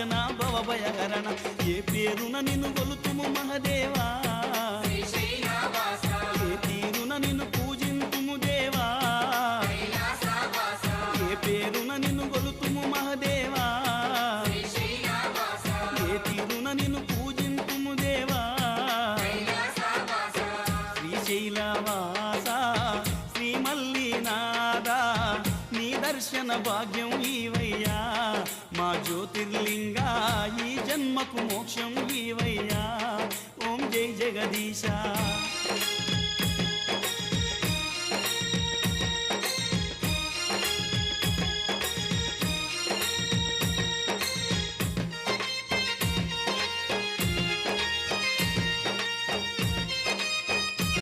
నాశన భవభయహరణ ఏ పేరున నిన్ను గొలుతుము మహదేవా ఏ తీరున నిన్ను పూజింతుము దేవా ఏ పేరున నిన్ను గొలుతుము మహదేవా ఏ తీరున నిన్ను పూజింతుము దేవా శ్రీశైలవాస శ్రీ మల్లినాథ నీ దర్శన భాగ్యం ఈవయ్యా మా జ్యోతిర్లింగా ఈ జన్మకు మోక్షం ఈవయ్యా ఓం జై జగదీశ